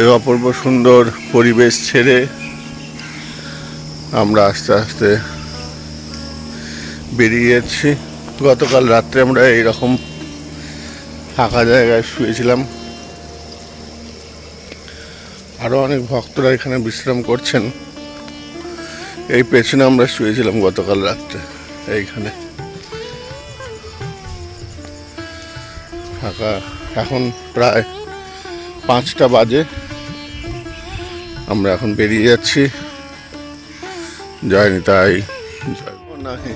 এই অপূর্ব সুন্দর পরিবেশ ছেড়ে আমরা আস্তে আস্তে বেরিয়ে যাচ্ছি। গতকাল রাত্রে আমরা এইরকম ফাঁকা জায়গায় শুয়েছিলাম। আরও অনেক ভক্তরা এখানে বিশ্রাম করছেন। এই পেছনে আমরা শুয়েছিলাম গতকাল রাত্রে এইখানে ফাঁকা। এখন প্রায় 5টা বাজে। আমরা এখন বেরিয়ে যাচ্ছি। জয় নিতাই, জয় নাহি।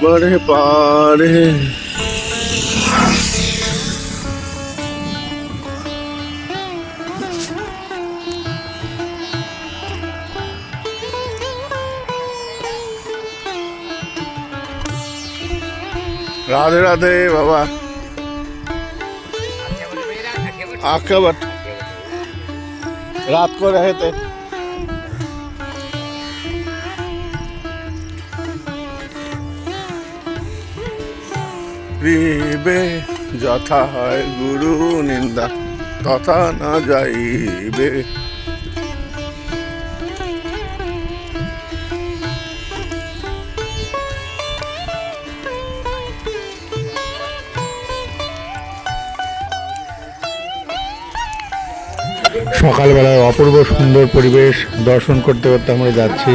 বড়ে পারে राधे राधे बाबा। आके बट रात को रहे थे। রিবে যথা হয় গুরু নিন্দা তথা না যাইবে। সকালবেলায় অপূর্ব সুন্দর পরিবেশ দর্শন করতে করতে আমরা যাচ্ছি।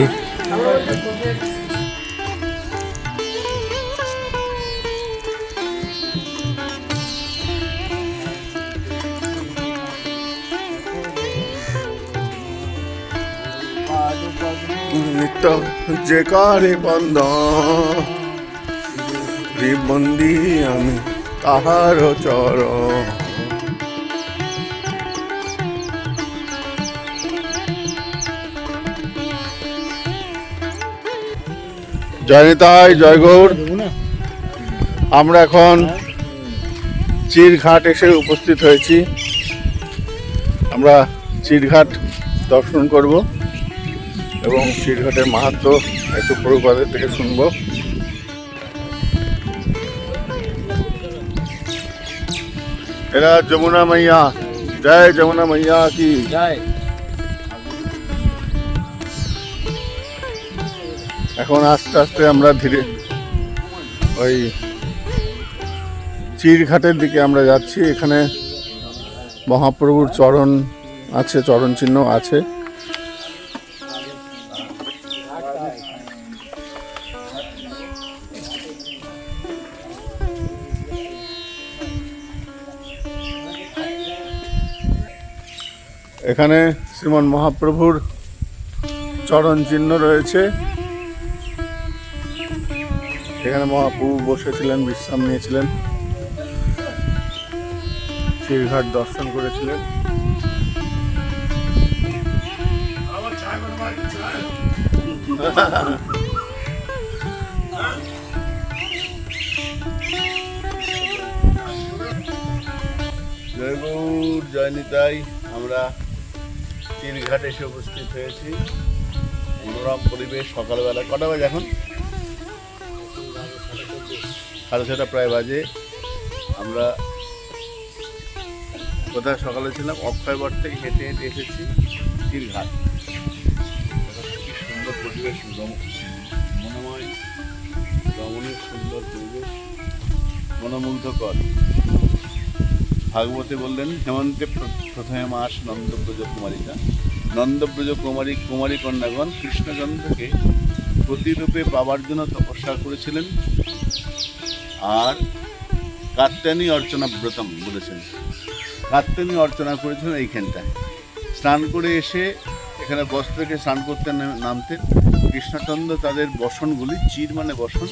নিত্য যে কারে বন্ধ বন্দি আমি তাহার চরণ। জয় নিতাই, জয় গৌর। আমরা এখন চিরঘাট এসে উপস্থিত হয়েছি। আমরা চিরঘাট দর্শন করব এবং চিরঘাটের মাহাত্ম্য একটু প্রভুপাদের থেকে শুনবো। এরা যমুনা মাইয়া, জয় যমুনা মাইয়া কি জয়। এখন আস্তে আস্তে আমরা ধীরে ওই চিরঘাটের দিকে আমরা যাচ্ছি। এখানে মহাপ্রভুর চরণ আছে, চরণ চিহ্ন আছে। এখানে শ্রীমন মহাপ্রভুর চরণ চিহ্ন রয়েছে। এখানে মহাপ্রভু বসেছিলেন, বিশ্রাম নিয়েছিলেন, চিরঘাট দর্শন করেছিলেন। জয় গৌর, জয় নিতাই। আমরা চিরঘাট এসে উপস্থিত হয়েছি। মনোরম পরিবেশ। সকালবেলা কটা বাজে এখন? 6:30 প্রায় বাজে। আমরা কোথায় সকালে ছিলাম? অক্ষয়বট থেকে হেঁটে হেঁটে এসেছি চিরঘাট। কি সুন্দর পরিবেশ, মনোময় রমণীর সুন্দর পরিবেশ, মনোমুগ্ধকর। ভাগবতে বললেন, হেমন্তে প্রথমে মাস নন্দব্রজ কুমারিকা। নন্দব্রজ কুমারী কন্যাগণ কৃষ্ণচন্দ্রকে প্রতিরূপে পাবার জন্য তপস্যা করেছিলেন। আর কাত্যায়নী অর্চনা ব্রতম বলেছেন, কাত্যায়নী অর্চনা করেছিলেন এইখানটায়। স্নান করে এসে এখানে বস্ত্র রেখে স্নান করতে নামতেন। কৃষ্ণচন্দ্র তাদের বসনগুলি, চির মানে বসন,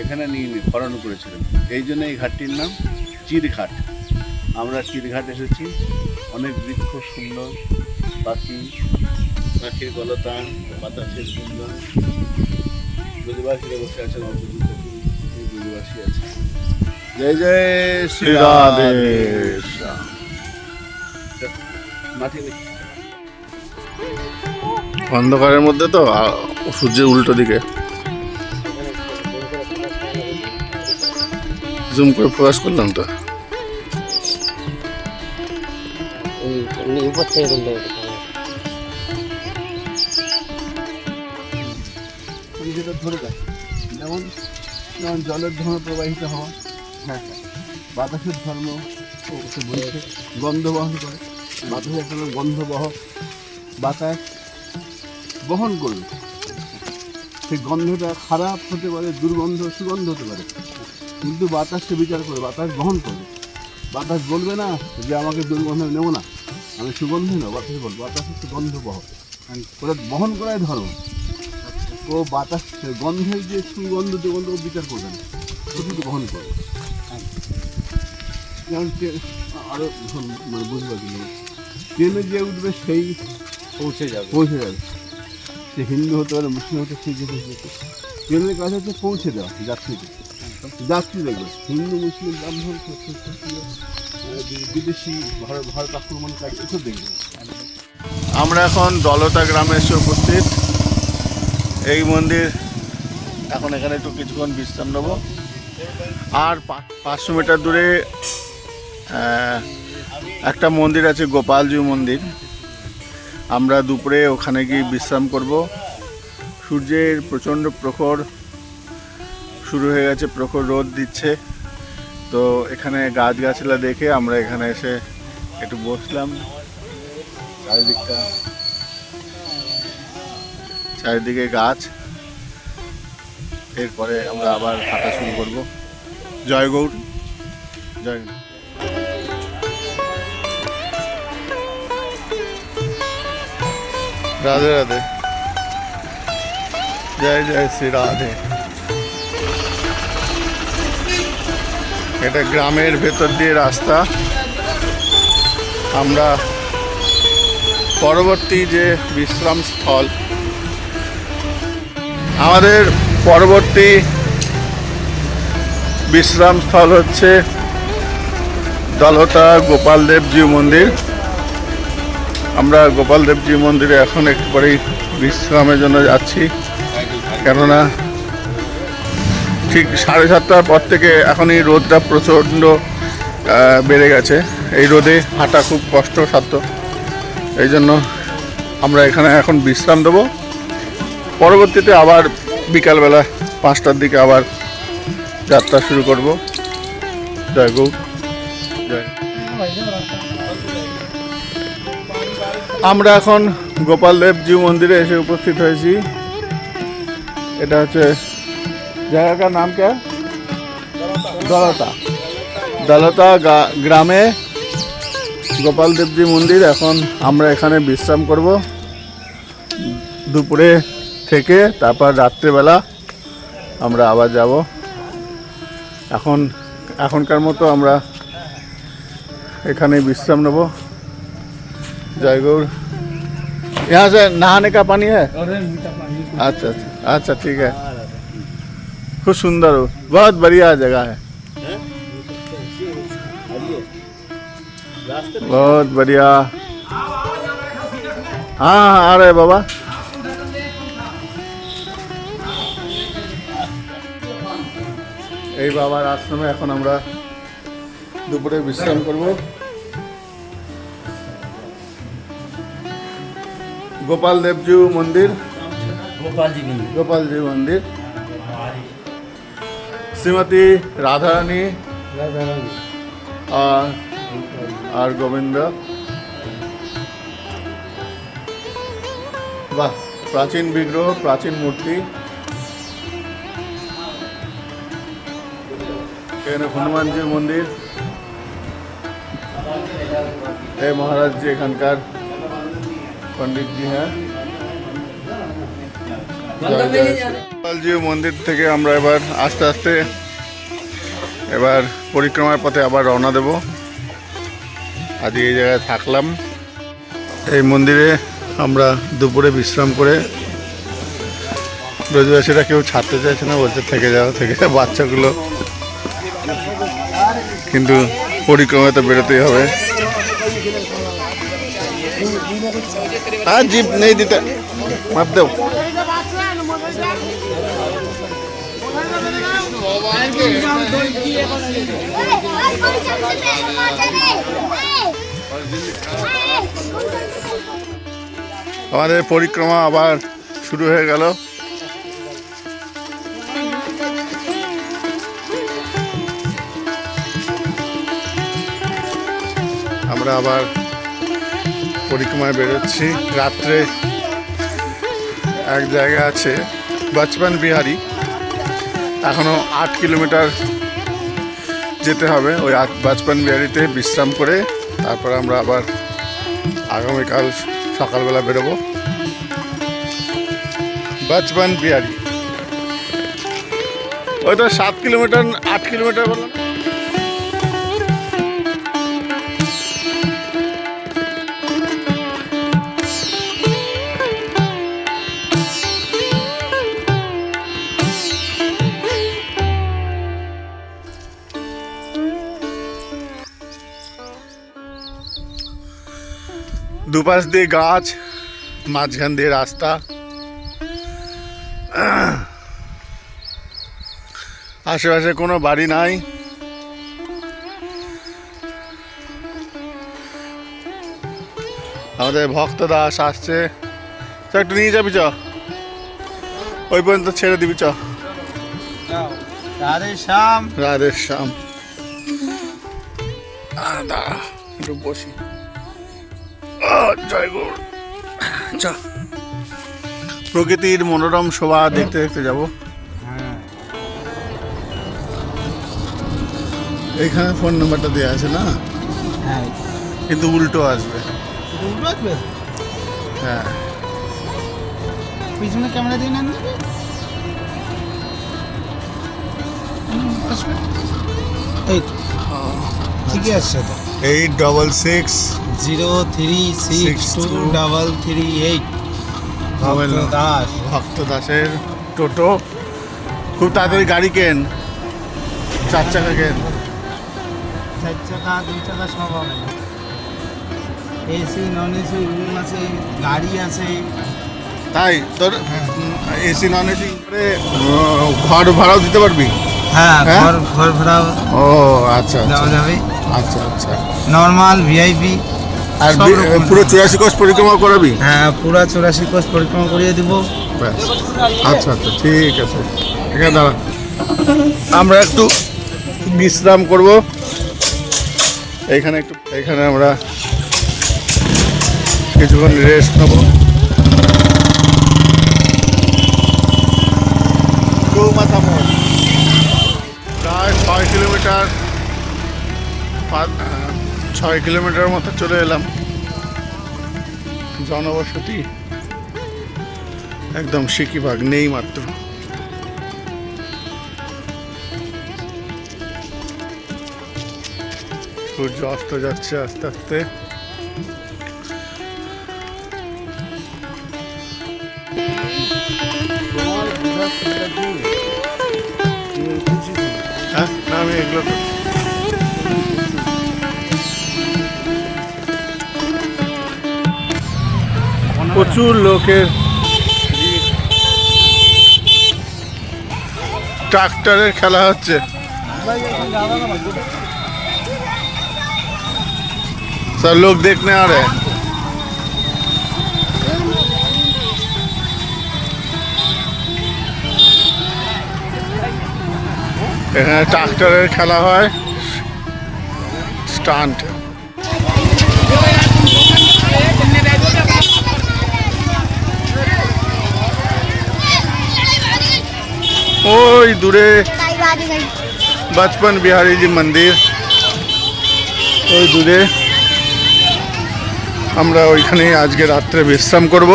এখানে নিয়ে হরণ করেছিলেন। এই জন্য এই ঘাটটির নাম চিরঘাট। আমরা চিরঘাট এসেছি। অনেক বৃক্ষ, সুন্দর পাখির গলতান, বাতাসের সুন্দর। ব্রজবাসীরা বসে আছেন, ব্রজবাসী আছে। জয় জয় শ্রী রাধে। অন্ধকারের মধ্যে তো সূর্যের উল্টো দিকে। জুম করে প্রকাশ করলাম তো। উপর থেকে তুলতে হবে। যেটা ধরে দেয় যেমন যেমন জলের ধর্ম প্রবাহিত হওয়া, হ্যাঁ বাতাসের ধর্ম বলছে গন্ধ বহন করে, বাতাসের একটা গন্ধ বাতাস বহন করবে, সেই গন্ধটা খারাপ হতে পারে, দুর্গন্ধ সুগন্ধ হতে পারে, কিন্তু বাতাসকে বিচার করে বাতাস বহন করবে। বাতাস বলবে না যে আমাকে দুর্গন্ধ নেবো না, আমি সুগন্ধি নেবো, বাতাস বলবো বাতাস হচ্ছে গন্ধ ওটা বহন করাই ধর্ম। ও বাতাস গন্ধের যে সুগন্ধ দুর্গন্ধ ও বিচার করবে না, শুধু বহন করবে। যেমন আরো মানে বুঝতে পারছি ট্রেনে যে উঠবে সেই পৌঁছে যাবে। সে হিন্দু হতে পারে, মুসলিম হতে সেই যেতে ট্রেনের কাজ হচ্ছে পৌঁছে দেওয়া যাত্রী দেখবে, হিন্দু মুসলিম ব্রাহ্মণ বিদেশি ভারত আক্রমণ কাজ এসব দেখবে। আমরা এখন দলতা গ্রামে এসে উপস্থিত। এই মন্দির, এখন এখানে একটু কিছুক্ষণ বিশ্রাম নেব। আর 500 মিটার দূরে একটা মন্দির আছে, গোপালজি মন্দির। আমরা দুপুরে ওখানে গিয়ে বিশ্রাম করব। সূর্যের প্রচণ্ড প্রখর শুরু হয়ে গেছে, প্রখর রোদ দিচ্ছে। তো এখানে গাছগাছলা দেখে আমরা এখানে এসে একটু বসলাম। চারিদিকে গাছ। এরপরে আমরা আবার হাঁটা শুরু করব। জয় গৌর, জয়। রাধে রাধে, জয় জয় শ্রী রাধে। এটা গ্রামের ভেতর দিয়ে রাস্তা। আমরা পরবর্তী যে বিশ্রাম স্থল, আমাদের পরবর্তী বিশ্রাম স্থল হচ্ছে দলতা গোপালদেবজি মন্দির। আমরা গোপালদেবজি মন্দিরে এখন একটু পরেই বিশ্রামের জন্য যাচ্ছি, কেননা ঠিক 7:30টার পর থেকে এখন এই রোদটা প্রচণ্ড বেড়ে গেছে। এই রোদে হাঁটা খুব কষ্টসাধ্য, এই জন্য আমরা এখানে এখন বিশ্রাম দেবো। পরবর্তীতে আবার বিকালবেলা 5টার দিকে আবার যাত্রা শুরু করব। জয় গৌ, জয়। আমরা এখন গোপালদেবজি মন্দিরে এসে উপস্থিত হয়েছি। এটা হচ্ছে জায়গাটার নাম কে? দলতা গ্রামে গোপালদেবজি মন্দির। এখন আমরা এখানে বিশ্রাম করব দুপুরে থেকে, তারপর রাত্রেবেলা আমরা আবার যাব। এখনকার মতো আমরা এখানে বিশ্রাম নেব। जय गौर। यहाँ से नहाने का पानी है? अच्छा अच्छा अच्छा, ठीक है। खूब सुंदर हो, बहुत बढ़िया जगह है, बहुत बढ़िया। हाँ हाँ आ रहे बाबा। এই বাবার আশ্রমে এখন আমরা দুপুরে বিশ্রাম করব। गोपालदेवजी मंदिर, गोपालजी मंदिर। श्रीमती राधा रानी और गोविंद। वाह, प्राचीन विग्रह, प्राचीन मूर्ति। हनुमान जी मंदिर। महाराज जी एखानकार पंडित जी हैं। গোপালজি মন্দির থেকে আমরা এবার আস্তে আস্তে এবার পরিক্রমার পথে আবার রওনা দেব। আজ এই জায়গায় থাকলাম। এই মন্দিরে আমরা দুপুরে বিশ্রাম করে, ব্রজবাসীরা কেউ ছাড়তে চাইছে না, বলছে থেকে যাও থেকে যাও বাচ্চাগুলো, কিন্তু পরিক্রমায় তো বেরোতেই হবে। हाँ जीप नहीं देते, मत दो। আমাদের পরিক্রমা আবার শুরু হয়ে গেল। আমরা আবার পরিক্রমায় বেরোচ্ছি। রাত্রে এক জায়গা আছে বচপন বিহারি, এখনো 8 কিলোমিটার যেতে হবে। ওই বচপন বিহারিতে বিশ্রাম করে তারপর আমরা আবার আগামীকাল সকালবেলা বেরোবো বচপন বিহারি। ওইটা 7 কিলোমিটার 8 কিলোমিটার বললাম। দুপাশ দিয়ে গাছ, মাঝখান দিয়ে রাস্তা, আশেপাশে কোনো বাড়ি নাই। আমাদের ভক্ত দাস আসছে, চ একটু নিয়ে যাবি, চ ওই পর্যন্ত ছেড়ে দিবি, চ। রাধে শ্যাম। রাধে শ্যাম। দাঁড়া একটু বসি। জয় গুরু। চ প্রকৃতির মনোরম শোভা দেখতে দেখতে যাব। এইখানে ফোন নাম্বারটা দেওয়া আছে না? হ্যাঁ, কিন্তু উল্টো আসবে। উল্টো আসবে? হ্যাঁ, পিছনে ক্যামেরা দিয়ে নেন। এই ঠিকই আসছে তো। 866 0362338 মোবাইল দাস। ভক্ত দাসের টোটো। খুব তাড়াতাড়ি গাড়ি কেন, 4 চাকা কেন। 4 চাকা 2 চাকা সব হবে। এসি নন এসি রুম আছে, গাড়ি আছে। তাই তোর এসি নন এসি করে ঘর ভাড়াও দিতে পারবি? হ্যাঁ, হ্যাঁ? ঘর ভাড়া ও আচ্ছা দেওয়া আচ্ছা যাবে। আচ্ছা আচ্ছা। Normal VIP. আর সব রকম। পুরো 84 কোষ পরিক্রমা করাবি? হ্যাঁ, পুরা 84 কোষ পরিক্রমা করিয়ে দিব। ব্যাস, আচ্ছা আচ্ছা ঠিক আছে। এখানে দাঁড়া, আমরা একটু বিশ্রাম করব এইখানে। এইখানে আমরা কিছুক্ষণ রেস্ট নেব। গৌমাতা মোড় প্রায় 6 কিলোমিটার 6 কিলোমিটার মতো চলে এলাম। জনবসতি একদম সিকিভাগ নেই মাত্র। সূর্য অস্ত যাচ্ছে আস্তে আস্তে। হ্যাঁ, না আমি এগুলো প্রচুর লোকের ট্রাক্টরের খেলা হচ্ছে। सब लोग देखने आ रहे हैं। এখানে ট্রাক্টরের খেলা হয়, স্টান্ট। ওই দূরে বচপন বিহারি জি মন্দির, ওই দূরে। আমরা ওইখানে আজকে রাত্রে বিশ্রাম করব।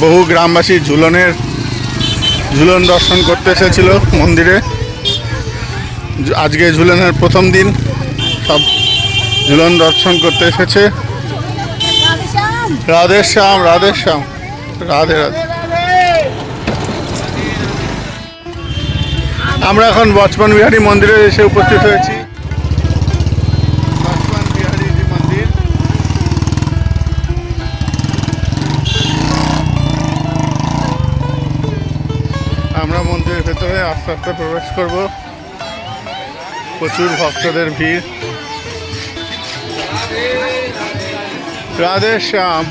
বহু গ্রামবাসী ঝুলন দর্শন করতে এসেছিল মন্দিরে। আজকে ঝুলনের প্রথম দিন, সব ঝুলন দর্শন করতে এসেছে। রাধে শ্যাম, রাধে শ্যাম, রাধে রাধে। আমরা এখন বচপন বিহারী মন্দিরে এসে উপস্থিত হয়েছি। বচপন বিহারী জি মন্দির। আস্তে আস্তে প্রবেশ করব। প্রচুর ভক্তদের ভিড়। রাধে শ্যাম।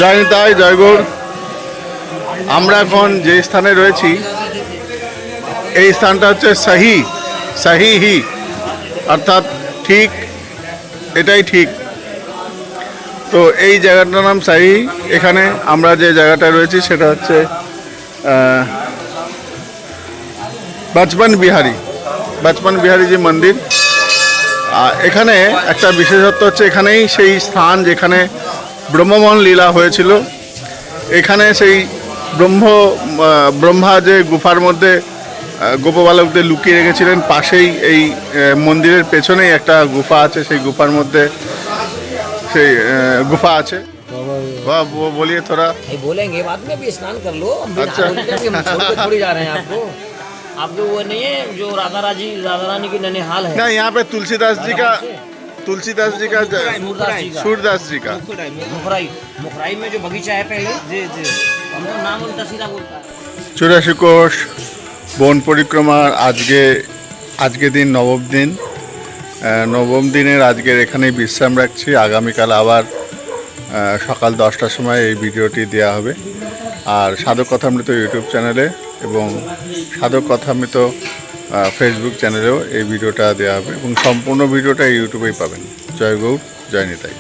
জয় নিতাই, জয় গৌর। আমরা এখন যে স্থানে রয়েছি এই স্থানটা হচ্ছে সাহি, অর্থাৎ ঠিক, এটাই ঠিক। তো এই জায়গাটার নাম সাহি। এখানে আমরা যে জায়গাটা রয়েছি সেটা হচ্ছে বচপন বিহারী জি মন্দির। এখানে একটা বিশেষত্ব হচ্ছে এখানেই সেই স্থান যেখানে ব্রহ্মমোহন লীলা হয়েছিল। এখানে সেই ব্রহ্মা যে গুফার মধ্যে গোপবালকদের লুকিয়ে রেখেছিলেন, পাশেই এই মন্দিরের পেছনেই একটা গুফা আছে। সেই গুফার মধ্যে সেই গুফা আছে। वाह, वो बोलिए थोड़ा। बोलेंगे बाद में, भी स्नान कर लो। अच्छा। हम छोड़ के थोड़ी जा रहे हैं आपको। आपको वो नहीं है जो राधा रानी की ननिहाल है नहीं, यहाँ पे तुलसीदास जी का सूरदास जी का मुखराई में जो बगीचा है पहले, जी हम लोग नाम उल्टा सीधा बोलता है। 84 कोष বন পরিক্রমার আজকে দিন নবম দিনের আজকের এখানেই বিশ্রাম রাখছি। আগামীকাল আবার সকাল 10টার সময় এই ভিডিওটি দেওয়া হবে। আর সাধক কথামৃত ইউটিউব চ্যানেলে এবং সাধক কথামৃত ফেসবুক চ্যানেলেও এই ভিডিওটা দেওয়া হবে এবং সম্পূর্ণ ভিডিওটা ইউটিউবেই পাবেন। জয় গৌর, জয় নিতাই।